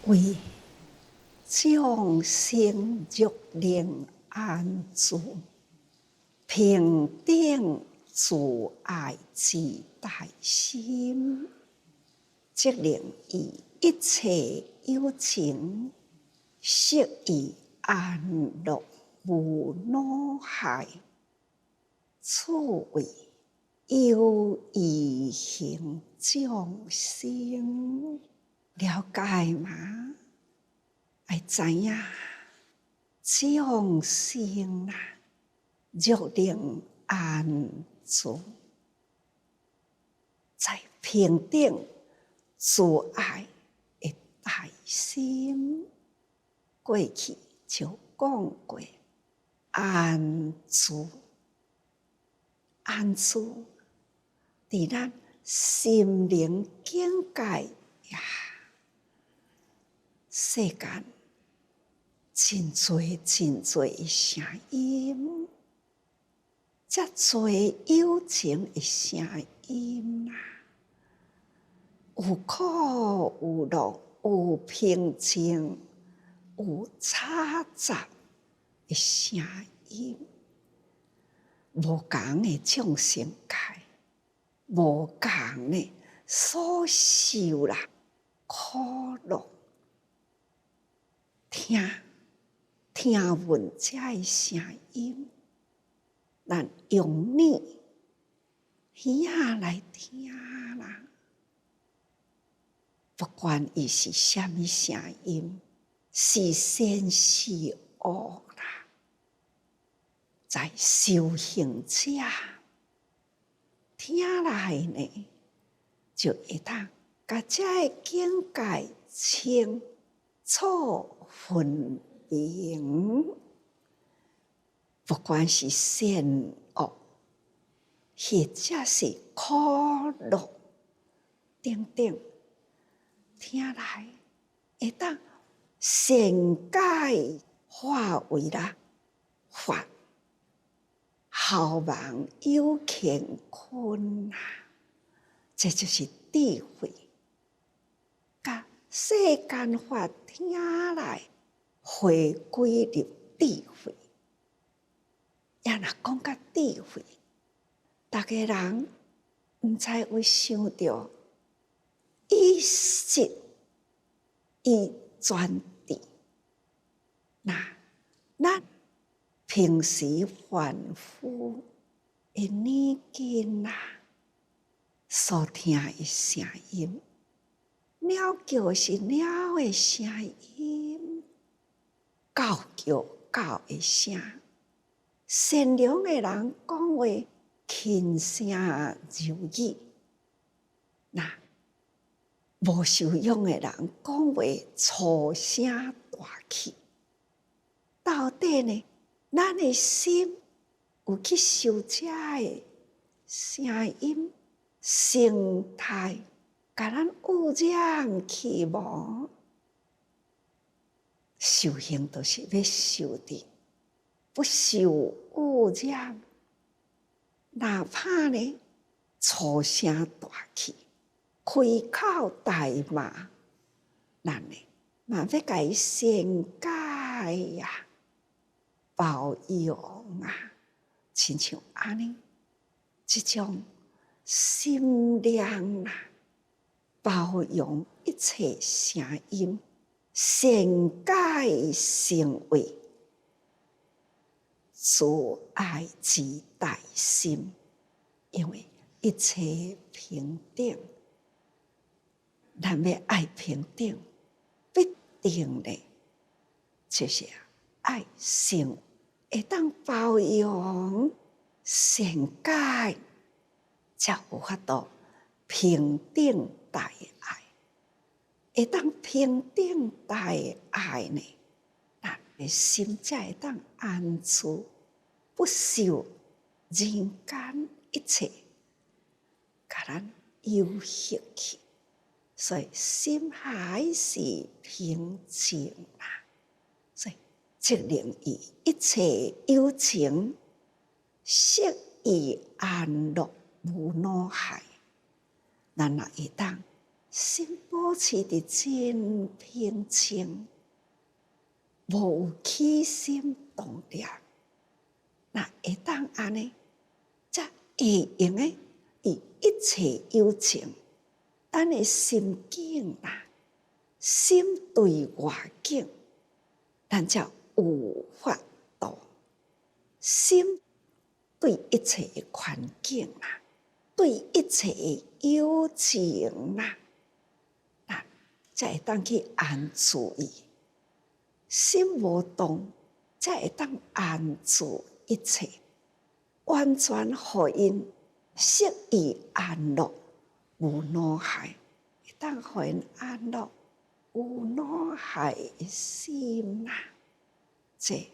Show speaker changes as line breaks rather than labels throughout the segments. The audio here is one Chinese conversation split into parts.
为众生欲能安住，平等自爱之大心，即令以一切有情悉以安乐无恼害。此为有义行众生。了解吗？要知影众生欲能安住，在平等自爱的大心。过去就讲过，安住，安住伫咱心灵境界呀。世间真侪真侪声音，遮侪有情的声音有苦有乐，有平静，有吵杂的声音，无同的众生界，无同的所受苦乐。听闻这的声音，咱用耳仔来听啦。不管伊是什么声音，是善是恶啦，在修行者听来呢，就会当甲这的境界清楚分明。不管是善恶，或者是苦乐等等，听来会当善解化为法，好忘有乾坤这就是智慧。甲世间法听来，回归入智慧。也若讲到智慧，大家人毋知有想到意识伊专智。咱平时凡夫的耳根所听的声音，鸟叫是鸟的声音，狗叫狗的声，善良的人讲话轻声柔语，无修养的人讲话粗声大气。到底呢，咱的心有去受这的声音生态，甲咱污染去无？修行就是要修的，不受污染。哪怕呢粗声大气，开口大骂，咱呢嘛要甲伊善解呀，包容亲像安尼，这种心量包容一切声音，善解成为自爱之大心。因为一切平等，咱要爱平等，必定的就是爱心会当包容善解，才有法度平等大爱。会当平等大爱呢，咱的心才会当安住，不受人间一切甲咱诱惑去。所以心还是平静所以即令以一切有情悉以安乐无恼害。咱若会当心保持伫真平静，无起心动念，那会当安尼，则会用诶，以一切有情，咱诶心境啦，心对外境，咱才有法度。心对一切诶环境啦，对一切诶有情啦，那才会当去安住伊。心无动，才会当安住一切，完全互因适意安乐，无恼害，会当互因安乐，无恼害的心啦。这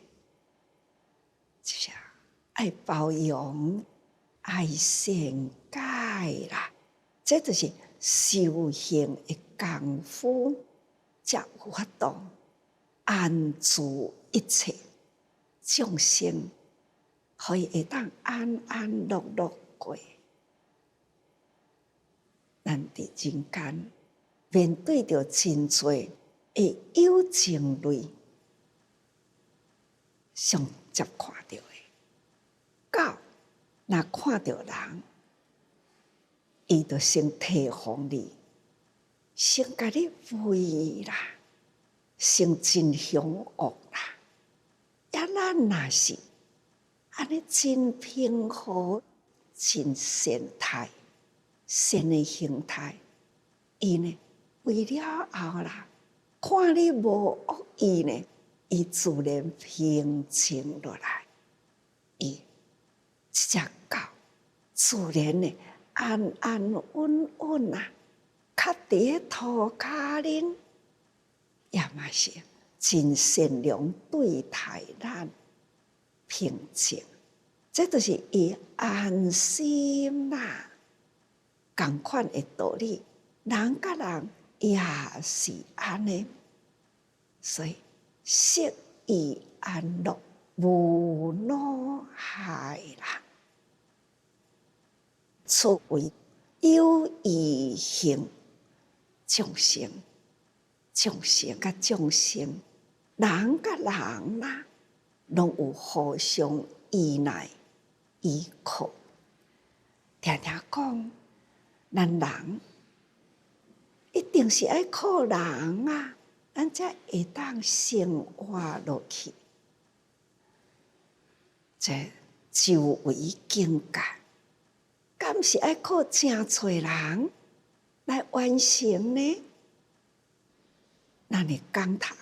就是爱包容，爱善解啦。这就是修行的功夫，才有法度安住一切众生，可以会当安安乐乐过。咱伫人间面对着真多的有情类，上接看到的狗，若看到人，伊就先提防你，先甲你吠啦，先真凶恶啦。咱若是安尼真平和、真善态、善的形态，伊呢为了后啦，看你无恶意呢，伊自然平静落来。伊这只狗自然呢安安稳稳啊，较伫涂骹顶，也嘛是真善良对待咱，平静，这就是伊安心啦。同款的道理，人甲人也是安尼，所以适意安乐，无恼害啦。作为有义行众生，众生甲众生，人甲人啦，拢有互相依赖、依靠。常常讲，咱人一定是爱靠人啊，咱才会当生活落去。这周围境界，敢是爱靠真侪人来完成呢？咱的工堂，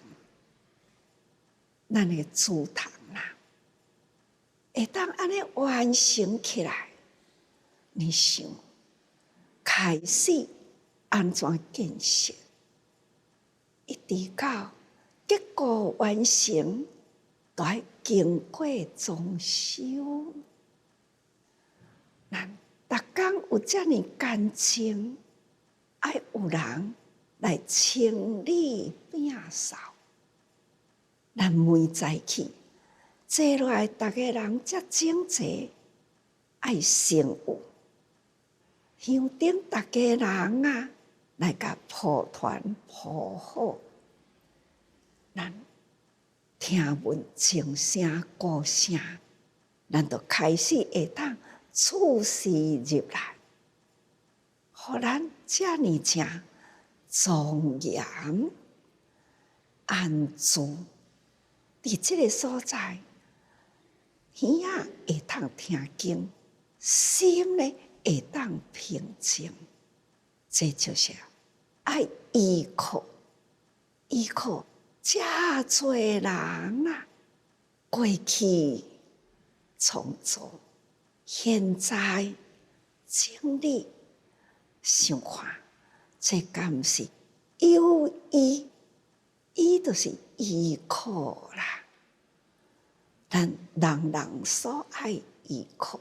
咱的主堂啦，会当安尼完成起来，你想开始安怎建设，一直到结果完成，都要经过装修。咱逐工有遮尔感情，爱有人来清理摒扫，咱每早起坐落来，逐个人才整齐，爱成有。香顶逐个人啊，来甲抱团抱好，咱听闻静声鼓声，咱就开始会当处事入来，互咱遮尔正庄严安住伫即个所在，耳仔会当听经，心呢会当平静。这就是爱依靠，依靠遮多人啊，过去创造，现在经历，想看这敢是有依？依就是依靠啦，咱人人所爱依靠，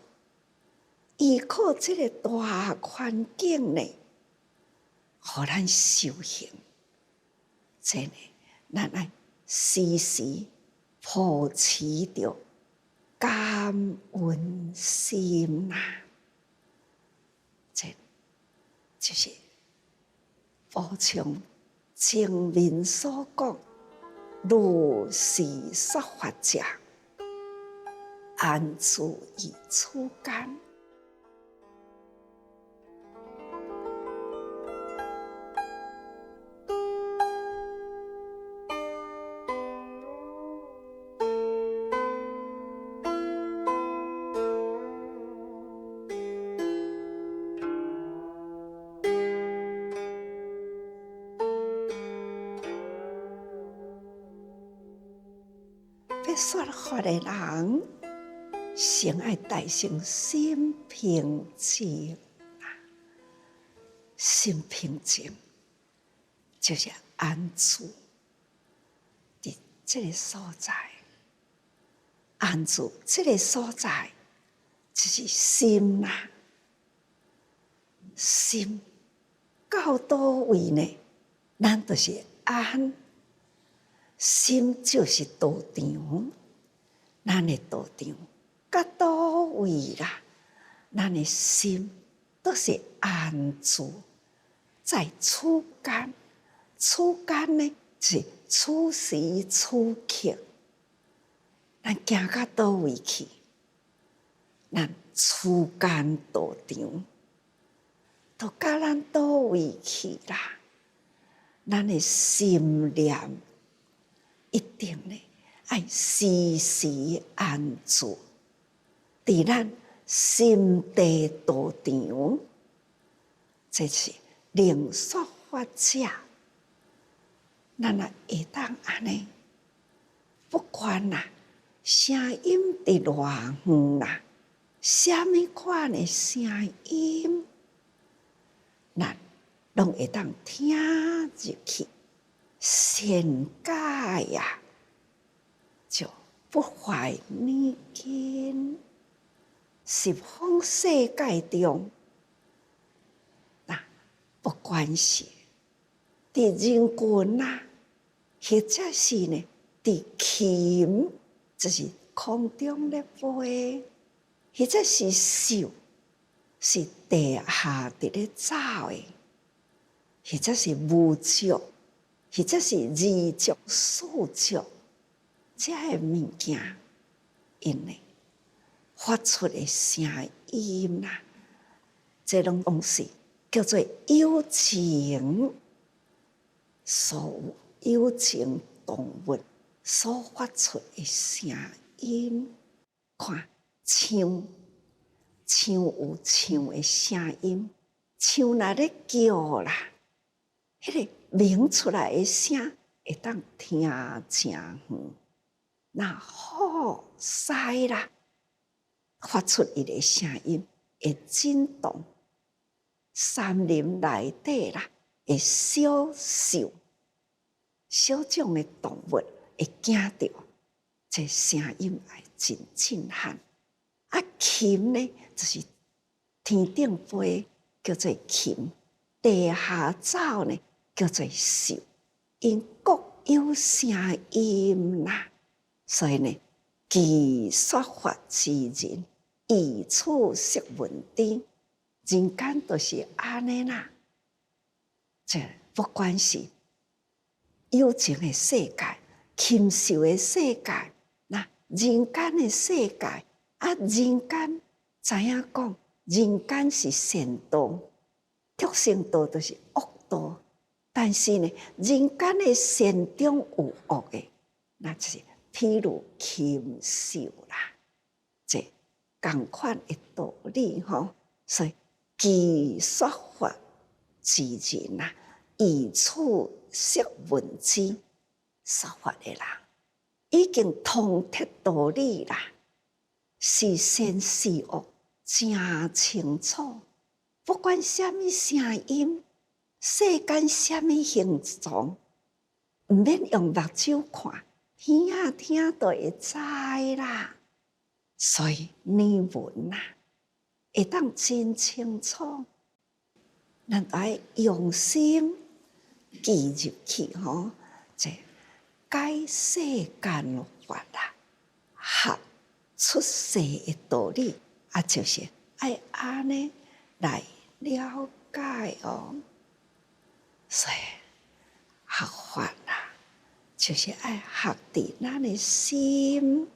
依靠这个大环境呢，互咱修行，这呢，咱爱时时保持着感恩心啦，这就是补充前面所讲，如是说法者，安住于此间。要说法的人，先要带上心平静心平静就是安住伫这个所在，安住这个所在就是心啦。心到倒位呢？咱就是安。心就是道场，咱的道场到倒位啦？咱的心都是安住在此间。此间呢，是此时此刻，咱行到倒位去？咱此间道场都到咱倒位去啦？咱的心念一定呢，要时时安住伫咱心地道场。这是令说法者，咱也会当安尼，不管啦，声音伫偌远啦，什么款的声音，咱拢会当听入去。善解呀，就不坏念经，十方世界中，不管是伫人群啦，或者是呢伫禽，就是空中咧飞，或者是兽，是地下伫咧走的，或者是无足。或者是二足、四足，这个物件，因为发出的声音啦，这种东西叫做有情，所有有情动物所发出的声音。看唱有唱的声音，唱若咧叫啦，迄个鸣出来的声会当听真远，那好使啦，发出伊个声音会震动山林内底啦，会小兽、小种的动物会惊到，这声音会真震撼。啊，禽呢，就是天顶飞叫做禽，地下走呢叫做兽，因各有声音啦。所以呢，其说法之人，以此识闻知。人间都是安尼啦。这不管是有情的世界、禽兽的世界，那人间的世界啊，人间知影讲，人间是善道，畜生道就是恶道。但是呢，人间的善中有恶的，那就是譬如禽兽啦，这同款的道理吼。所以其说法之人啊，以此识闻知。说法的人已经通彻道理啦，是善是恶真清楚。不管什么声音，世间什么形状，唔免用目睭看，耳仔听就会知啦。所以念文啊，会当真清楚，咱要用心记入去吼。这解世间法啦，学出世的道理，啊，就是要安尼来了解哦。所以学法啊，就是要学伫咱的心，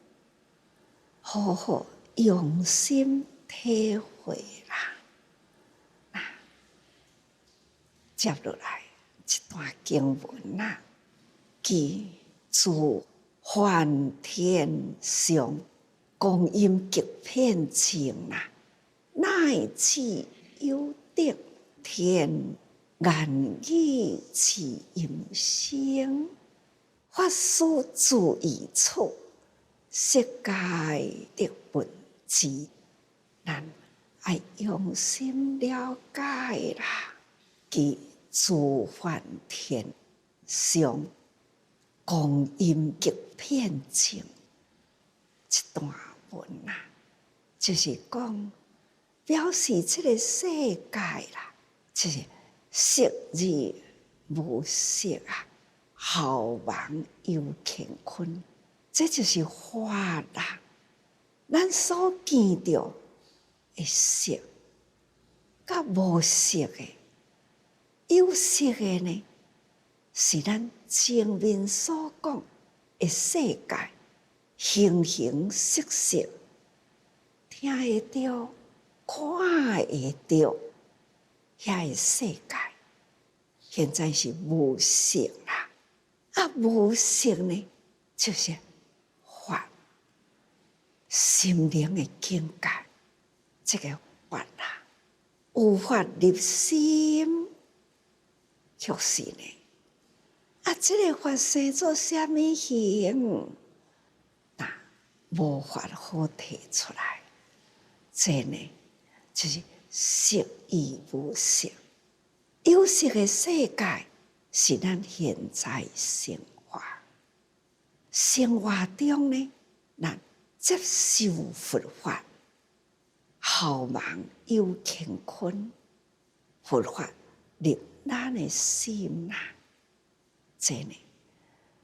好好用心体会啦。接落来一段经文啊，记自梵天上，光阴极遍情啊，乃至有德天言语其音声，法师自意处，世界的本质，咱要用心了解啦。其自梵天上，光阴极遍情，这段文啊，就是讲表示这个世界啦，就是色日无色啊，浩茫有乾坤，这就是法啦。咱所见到的色，甲无色的。有色的呢，是咱前面所讲的世界，形形色色，听会到、看会到，遐个世界，现在是无色啦。啊，无色呢，就是法，心灵的境界，这个法啦，有法入心。确实呢，啊，这个法生做什么形？无法好提出来。这呢，就是色亦无色。有色的世界是咱现在生活，生活中呢，咱接受佛法，浩茫有乾坤，佛法入咱的心啦。这呢，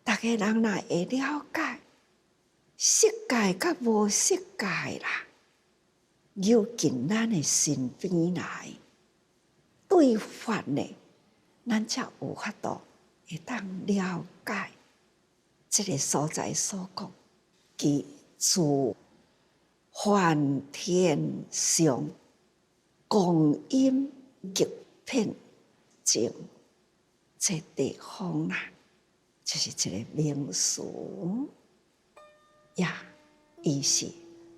大家人若会了解色界甲无色界啦，有近咱的身边来，对法呢，咱才有法度会当了解这个所在所讲，其自梵天上，光阴极遍情，这地方啦，就是这个名词呀，伊是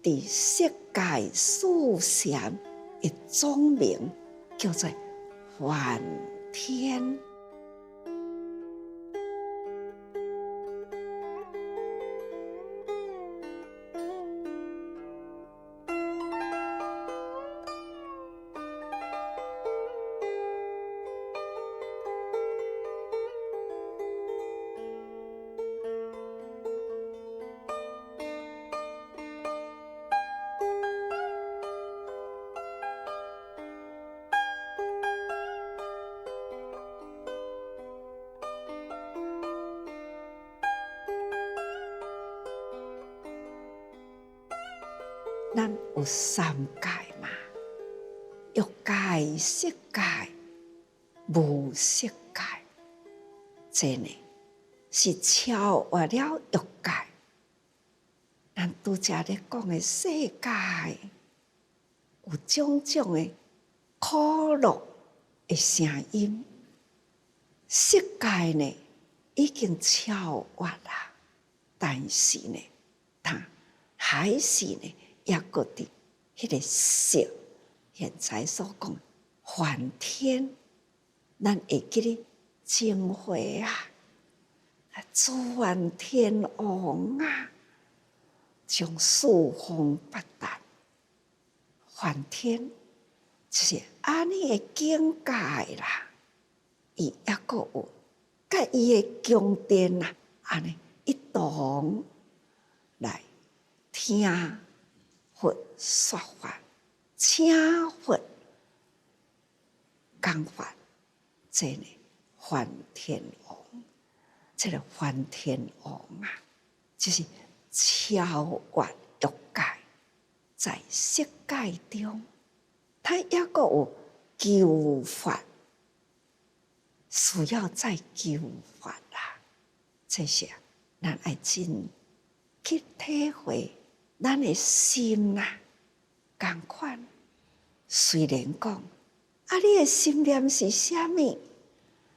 伫色界四禅一种名，叫做梵天。咱有三界嘛，欲界、色界、无色界。这呢是超越了欲界。咱拄则咧讲的世界，有种种的苦乐的声音。色界呢已经超越啦，但是呢，它还是呢。也搁伫迄个色，现在所讲梵天，咱会记咧精华啊，主梵天王啊，将四方八达，梵天就是安尼的境界啦。伊也搁有甲伊的宫殿啊，安尼一同来听。佛说法，请佛讲法，这呢梵天王，这个梵天王啊，就是超越欲界，在色界中，他也个有求法，需要再求法啦。这些咱爱真去体会咱的心啦，同款。虽然讲你的心念是啥物，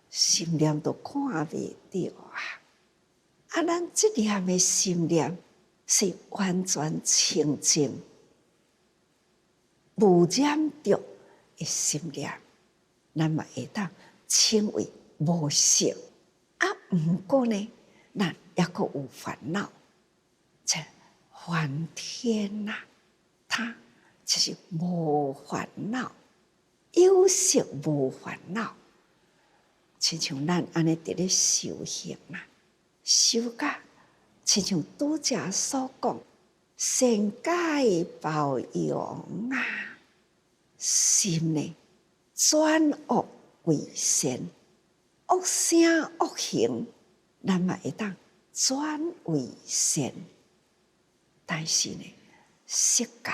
心念都看袂到咱这念的心念是完全清净、无染着的心念，咱嘛会当称为无色。不过呢，咱也阁有烦恼，这梵天它就是无烦恼，有色无烦恼。亲像咱安尼伫咧修行修甲亲像拄则所讲，善解包容心呢转恶为善，恶声恶行，咱嘛会当转为善。但是呢，色界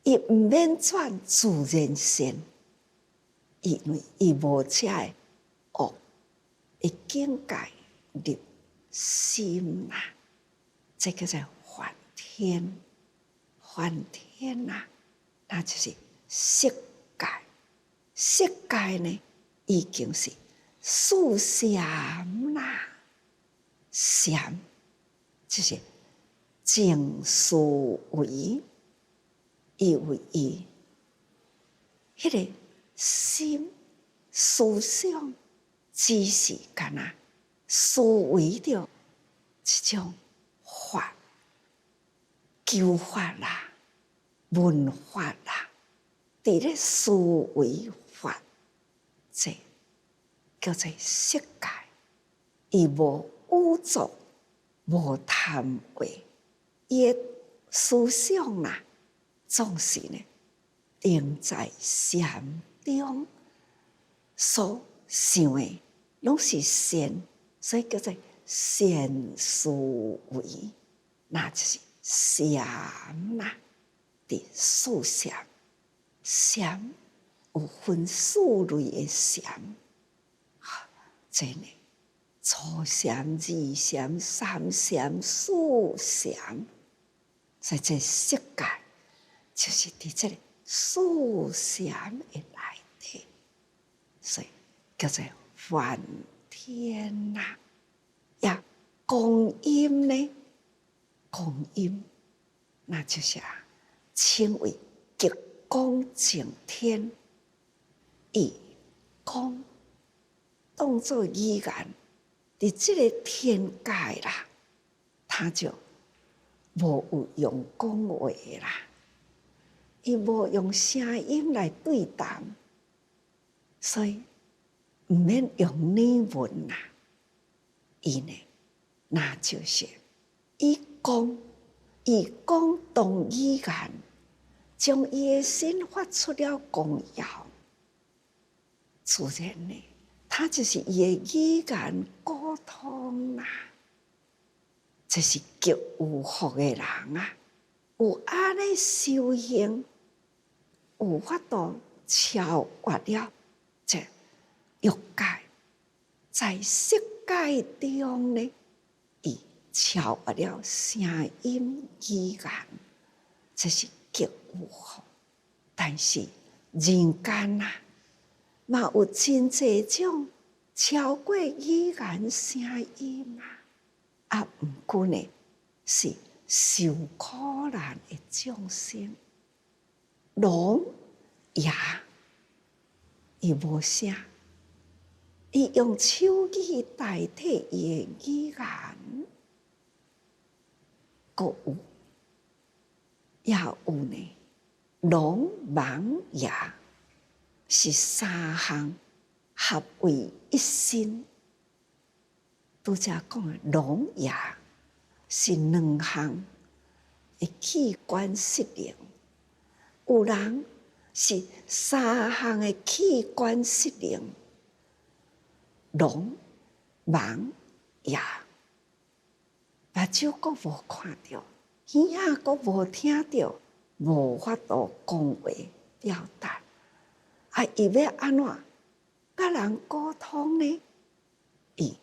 伊毋免转自然善，因为伊无遮的恶的境界入心这个叫梵天。梵天那就是色界。色界呢，已经是四禅禅就是净思维，伊为伊迄个心思想只是干思维着一种法，求法闻法伫咧思维法，这叫做色界。伊无污浊，无贪话，伊的思想总是呢定在禅中，所想的拢是善，所以叫做善思维，那就是禅伫四禅。禅有分四类的禅，这呢，初禅、二禅、三禅、四禅，所以这色界就是伫这个四禅的内底，所以叫做梵天呀。光阴呢，光阴那就是称为极光净天，以光当作语言，伫这个天界他就无有用讲话伊无用声音来对谈，所以毋免用语文伊呢，那就是以光当语言，将伊的心发出了光耀，自然呢，它就是伊的语言沟通这是极有福的人有安尼修行，有法度超越了这欲界，在色界中呢，伊超越了声音语言，这是极有福。但是人间嘛有真侪种超过语言声音不过呢，是受苦难的众生。聋哑伊无声，伊用手语代替伊的语言，还有也有呢，聋盲哑是三项合为一身。拄则讲的聋哑是两项的器官失灵，有人是三项的器官失灵，聋盲哑，目睭阁无看到，耳仔阁无听到，无法度讲话表达伊要安怎甲人沟通呢？伊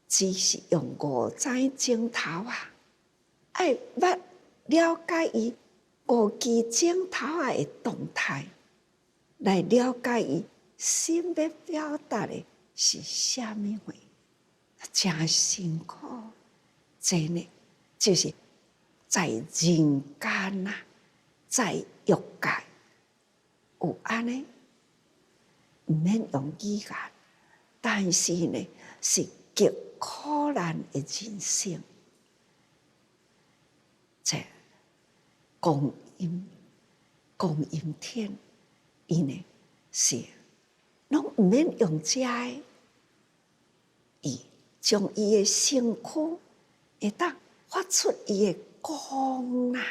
只是用五指指头啊，爱捌了解伊五支指头啊的动态，来了解伊心要表达的是啥物话，真辛苦。真的就是在人间啊，在欲界有安尼，毋免用语言，但是呢，是极苦难的人生。这光阴天，伊呢是拢毋免用食的，伊将伊的身躯会当发出伊的光啊，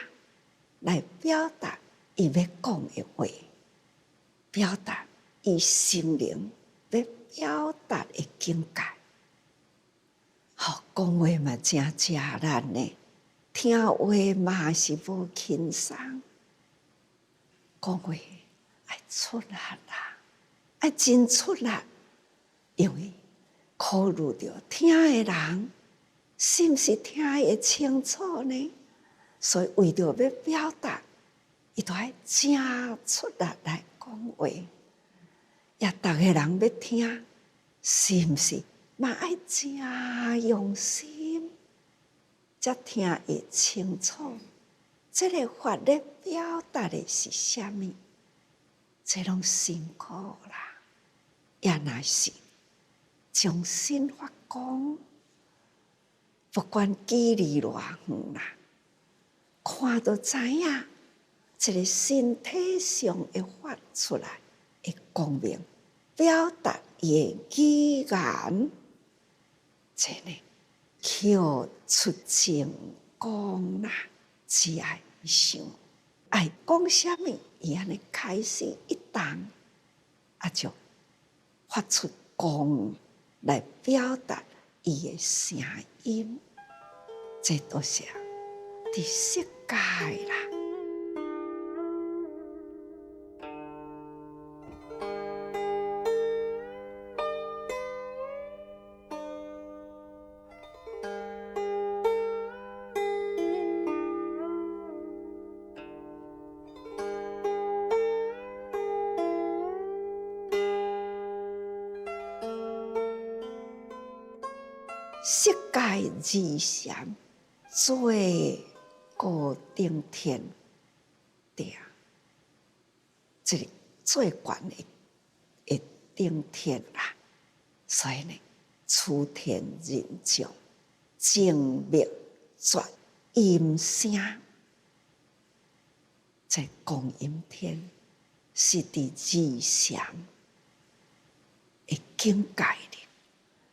来表达伊要讲的话，表达伊心灵要表达的境界。讲话嘛真吃难呢，听话嘛是无轻松。讲话爱出力啦，爱真出力，因为考虑到听的人是毋是听会清楚呢？所以为着要表达，伊都爱真出力来讲话。也逐个人要听，是毋是嘛爱真用心，才听会清楚。这个法咧表达的是啥物？这拢辛苦啦。也若是从心发光，不管距离偌远啦，看都知影，这个身体上会发出来的光明，表达伊的语言，真的口出真光啦。只爱想，爱讲啥物，伊安尼开始一动，啊就发出光来表达伊的声音。这都是伫世界啦。世界之善，最高顶天地，这里最悬的顶天啦。所以呢，此天人众，静谧绝音声。在光阴天是伫至善的境界里，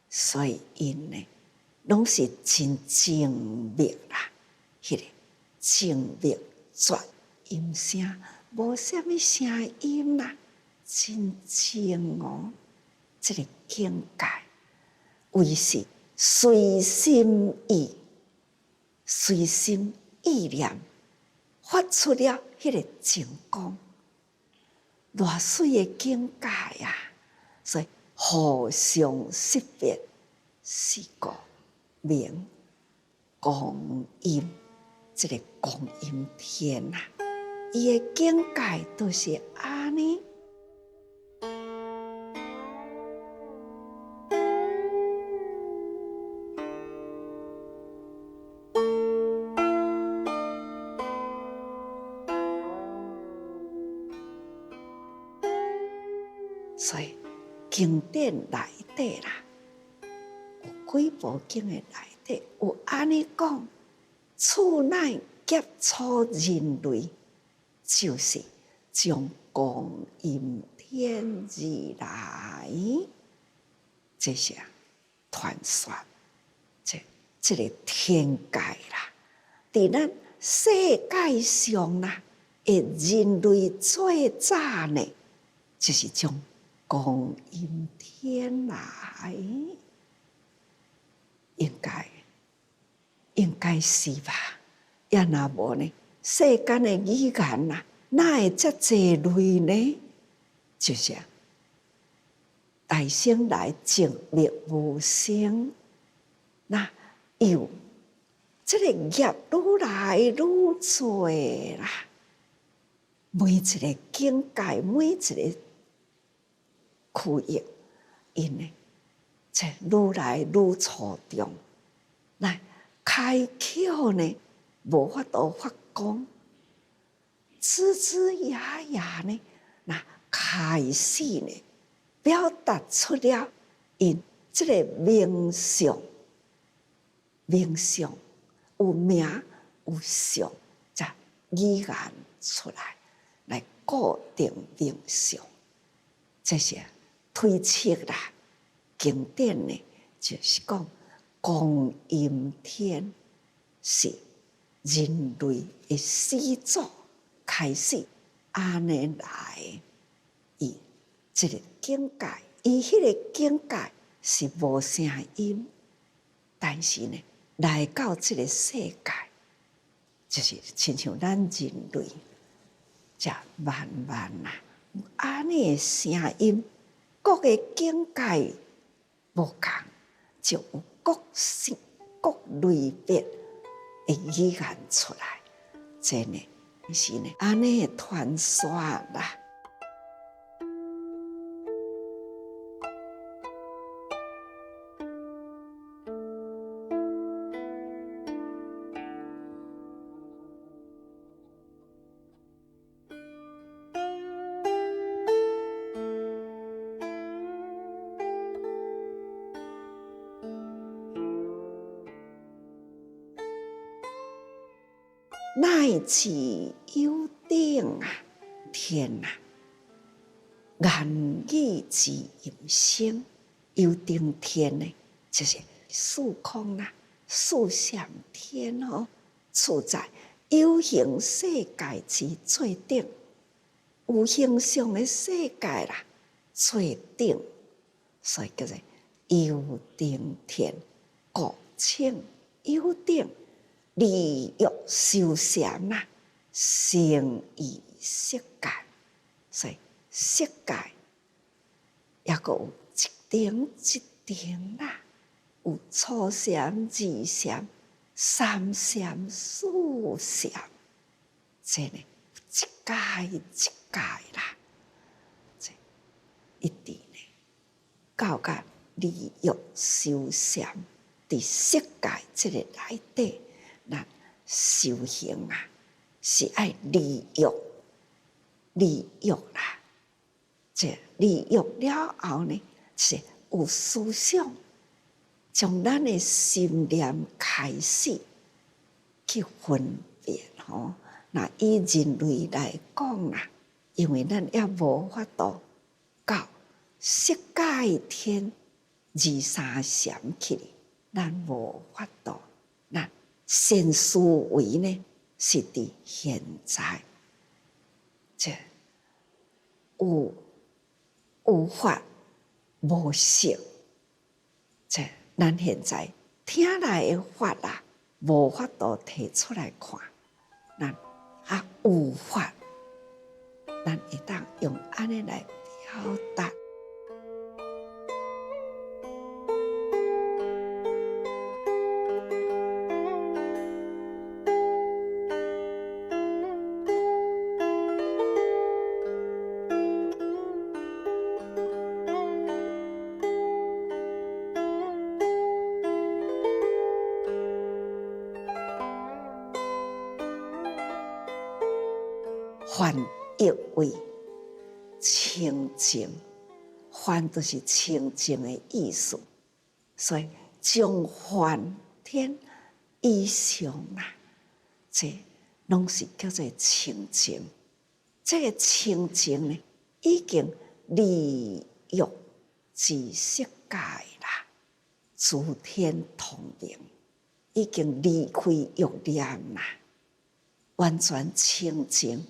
所以因呢，拢是真静谧啦，迄个静谧绝音声，无啥物声音啦，真静哦。这个境界，为是随心意，随心意念发出了迄个净光，偌水的境界啊！所以互相识别，是个明光阴，这个光阴天啊，伊的境界都是安尼。所以经典内底啦，有几部经的内底有安尼讲，处乃劫初人类，就是将光阴天而来，这是传说，这个天界啦，伫咱世界上啦，的人类最早呢，就是将光阴天来，应该是吧？也若无呢，世间的语言呐，哪会遮济类呢？就是大生来经历无生，那有这个业愈来愈多啦。每一个境界，每一个区域，因呢，这愈来愈粗重，那开口呢，无法度发光，吱吱呀呀呢，那开始呢，表达出了因这个名相，名相有名有相，则语言出来，来固定名相。这些推测啦，经典呢，就是讲光阴天是人类的始祖开始安尼来，伊这个境界，伊迄个境界是无声音，但是呢，来到这个世界，就是亲像咱人类，这慢慢啊，安尼的声音，各个境界无同，就有各性各类别的语言出来，真呢是呢安尼的传说啦。乃至有顶啊，天啊！言语之音声，有顶天呢，就是四空啦，四象天哦，处在有形世界之最顶，有形象的世界啦，最顶，所以叫做有顶天，故称有顶。利欲修禅啦，成于色界，所以色界也个有一顶一顶啦，有初禅、二禅、三禅、四禅，这呢一界一界啦，这一直呢，到个利欲修禅，伫色界这个内底。那修行啊，是爱利欲啦。这利欲了后呢，是有思想，从咱的心念开始去分辨吼。那以人类来讲啦，因为咱也无法度到色界天二三禅去，咱无法度。那现思维呢，是伫现在，这有法无色，这咱现在听来的法啊，无法度提出来看，咱有法，咱会当用安尼来表达。梵译为清净，梵就是清净的意思，所以将梵天以上啊，这拢是叫做清净。这个清净呢，已经离欲之色界啦，诸天同明，已经离开欲念啦，完全清净。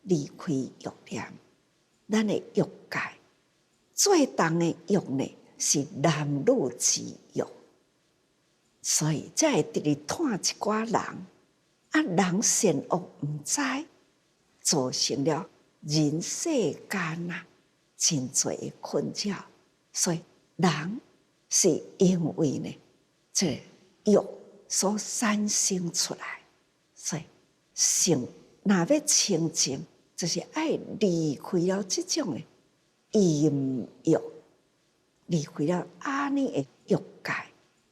离开欲念，咱的欲界最重的欲呢是男女之欲，所以才会直直探一寡人，人善恶毋知，造成了人世间真多的困扰。所以人是因为呢，这欲所产生出来，所以性若要清净，就是爱离开了这种的淫欲，离开了安尼的欲界，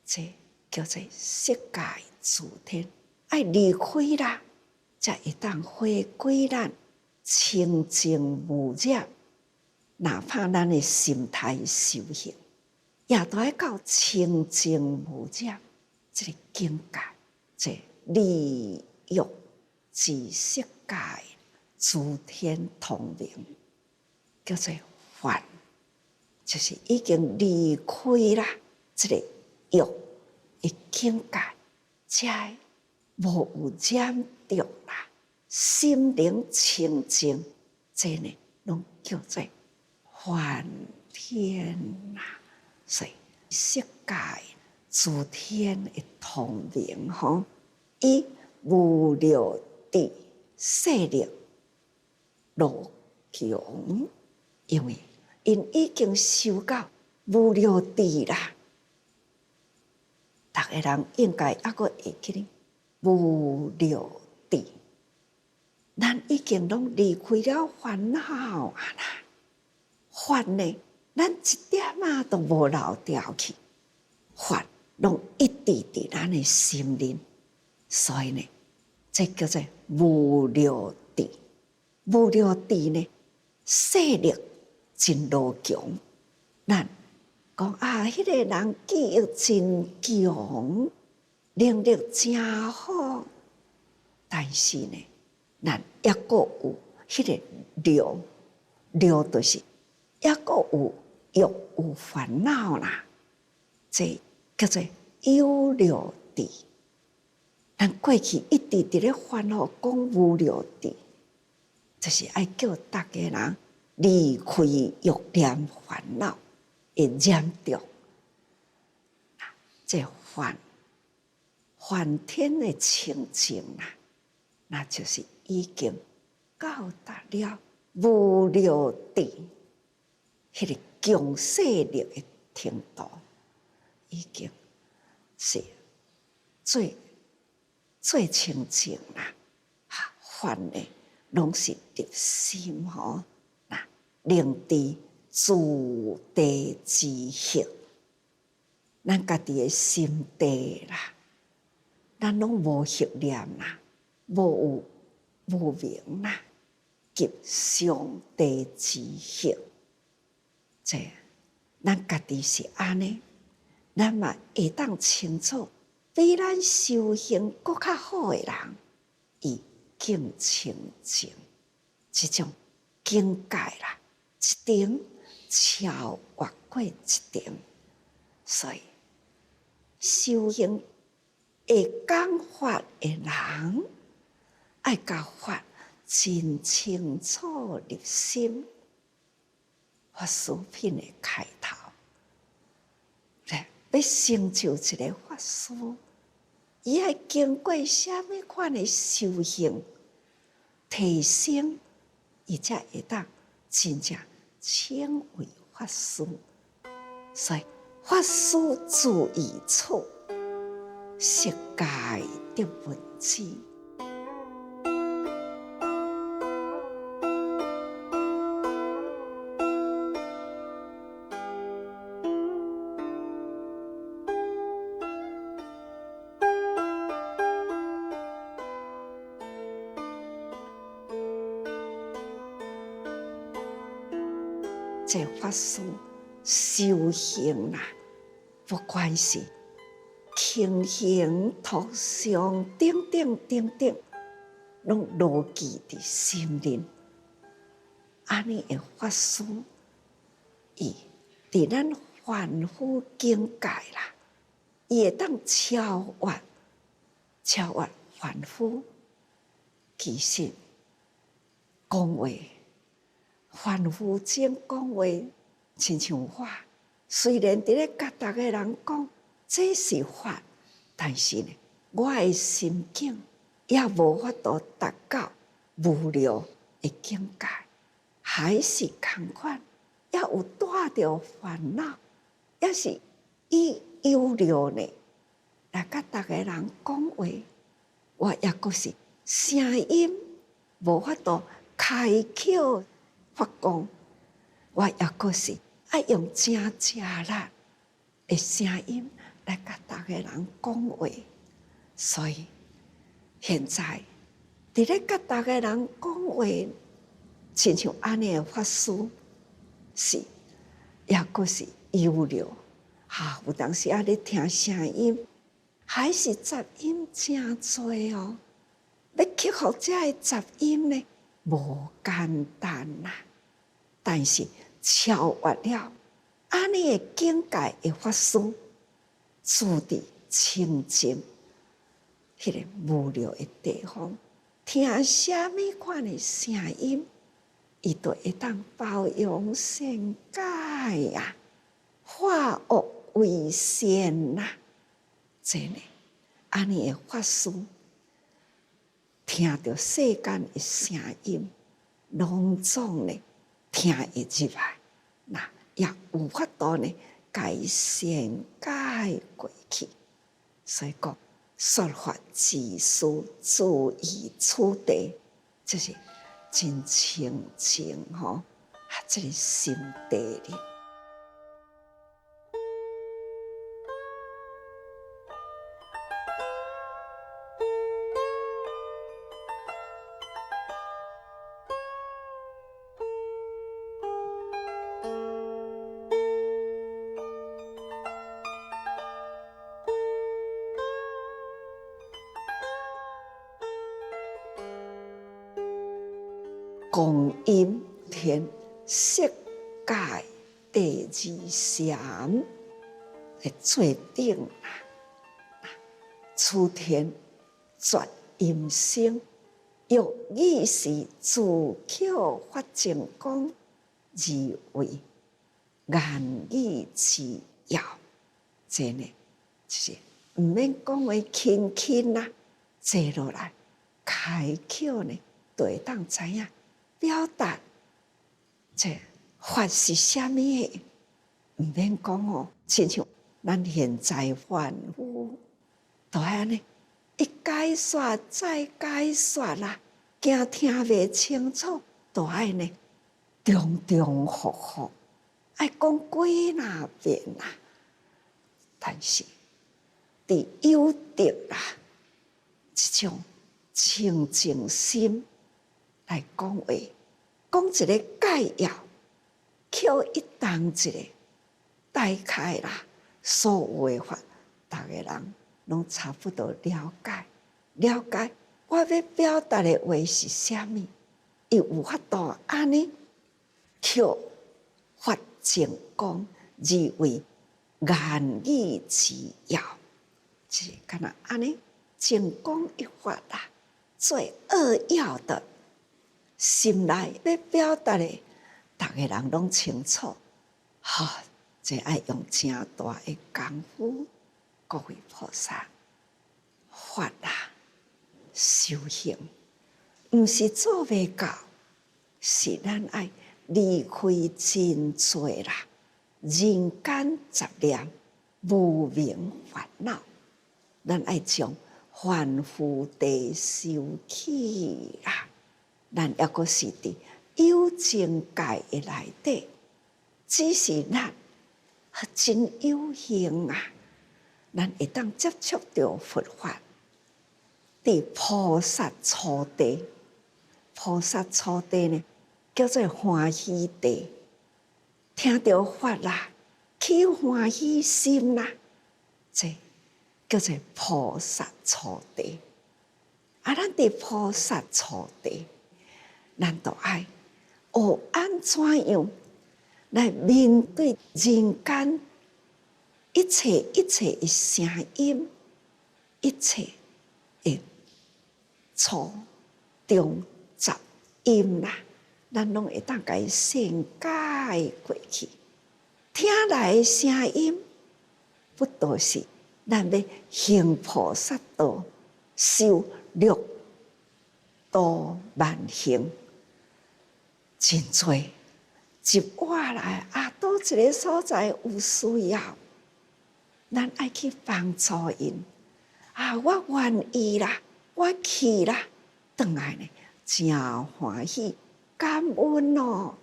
这叫做色界自天。爱离开啦，才会当回归咱清净无染。哪怕咱的心态修行，也都要到清净无染这个境界，这离欲即色界诸天同明，叫做梵，就是已经离开啦这个欲的境界，才无有染着啦，心灵清净，这呢，拢叫做梵天呐。所以色界诸天的同名吼，以无量地势力罗强，因为因已经修到无量地啦。逐个人应该还阁会记哩无量地，咱已经拢离开了烦恼啊啦。烦呢，咱一点仔都无留掉去，烦拢一直伫咱的心灵，所以呢，这叫做无量地。无量地呢，势力真罗强。咱讲啊，迄个人记忆真强，能力真好，但是呢，咱抑阁有迄个量就是抑阁有欲有烦恼啦，这叫做有量地。咱过去一直伫咧烦恼讲无量地，就是爱叫大家人离开欲念烦恼的染着。这梵天的清净啦，那就是已经到达了无量地。迄个强势力的程度，已经是最清净啦。梵呢，拢是入心吼，那令知自地之性，咱家己的心地啦，咱拢无识念啦，无明啦，及上帝之性。这咱家己是安尼，咱嘛会当清楚，比咱修行搁较好的人，伊更清净，这种境界啦，一点超越过一点，所以修行会讲法的人，爱甲法真清楚入心。法师品的开头，要成就一个法师，伊要经过什么款的修行提升，伊才会当真正称为法师。所以法师自于处，色界得闻之。这法师修行啦，不管是轻行图像等等，拢牢记伫心灵。安尼的法师，伊伫咱凡夫境界啦，伊会当超越凡夫。其实讲话。凡夫正讲话，亲像我，虽然伫咧甲逐个人讲这是法，但是呢，我的心境也无法度达到无量的境界，还是同款也有带着烦恼，也是以忧虑呢来甲大家人讲话，我也阁是声音无法度开口发光，我也阁是爱用正正力的声音来甲大家人讲话，所以现在伫咧甲大家人讲话，亲像安尼的法师，是也阁是忧虑，有当时啊咧听声音，还是杂音真多哦。要克服这个杂音呢，无简单呐。但是超越了安尼的境界的法师，住伫清净迄个无聊的地方，听什么款的声音，伊都会当包容善解呀，化恶为善呐。真的，安尼的法师，听到世间的声音，拢总呢听会入来，那也有法度呢改善解过去。所以讲，说法自私，自意处地，这是真清净吼，这个心地里。光阴天色界第二禅的最顶啦，此天绝音声，欲以是自口发正光，而为言语之要。真的就是唔免讲话轻轻啦，坐落来开口呢，就会当知影表达这法是啥物的，唔免讲哦，亲像咱现在凡夫，都爱安尼一解说再解说啦，惊听袂清楚，都爱呢重重复复，爱讲几若遍啦。但是伫有德啦，这种清净心来讲话，讲一个概要，扣一当一个，大概啦，所有的法，大家人拢差不多了解。了解我要表达的话是啥物，伊有法度安尼，扣发正光，而为言语之要，就是敢若安尼，正光一发啦，最扼要的。心内要表达的，大家人拢清楚。这爱用正大的功夫，各位菩萨，法啦，修行，毋是做袂到，是咱爱离开真多啦，人间杂念、无明烦恼，咱爱将凡夫地收起啦。咱抑阁是伫有情界的内底，只是咱真有幸啊！咱会当接触到佛法，伫菩萨初地，菩萨初地呢叫做欢喜地，听到法啦，起欢喜心啦，这叫做菩萨初地。咱伫菩萨初地。咱都爱学安怎样来面对人间一切的声音，一切的粗重杂音啦，咱拢会当甲伊善解过去。听来的声音，不都是咱要行菩萨道，修六道万行。真多接我来倒一个所在有需要，咱爱去帮助因我愿意啦，我去啦，转来呢，真欢喜，感恩哦。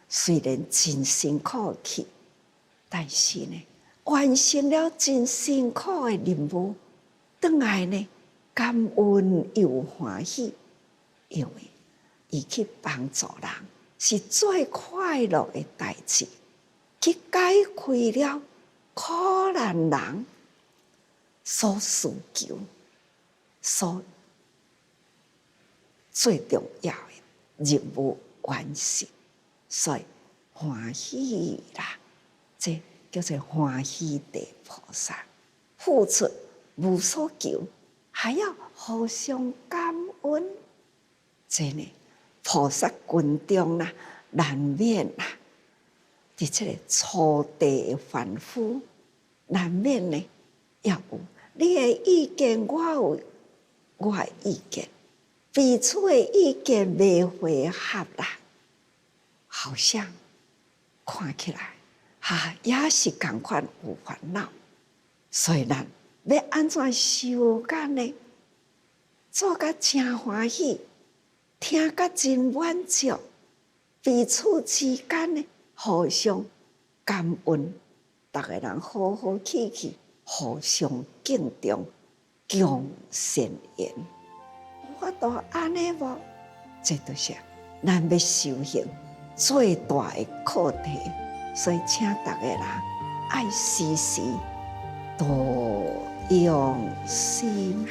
虽然真辛苦去，但是呢，完成了真辛苦的任务，转来呢，感恩又欢喜，因为伊去帮助人是最快乐的代志，去解开了苦难人所需求、所最重要的任务完成，所以欢喜啦，这叫做欢喜地菩萨，付出无所求，还要互相感恩。这呢，菩萨群中啦，难免啦，伫这个初地的凡夫，难免呢，要有你的意见，我有我的意见，彼此的意见未会合啦，好像看起来也是同款有烦恼，所以咱要安怎修干呢？做甲真欢喜，听甲真满足，彼此之间呢互相感恩，逐个人和和气气，互相敬重，共善缘。有法度安尼无？这就是咱要修行最大的课题。所以，请逐个人爱时时多用心。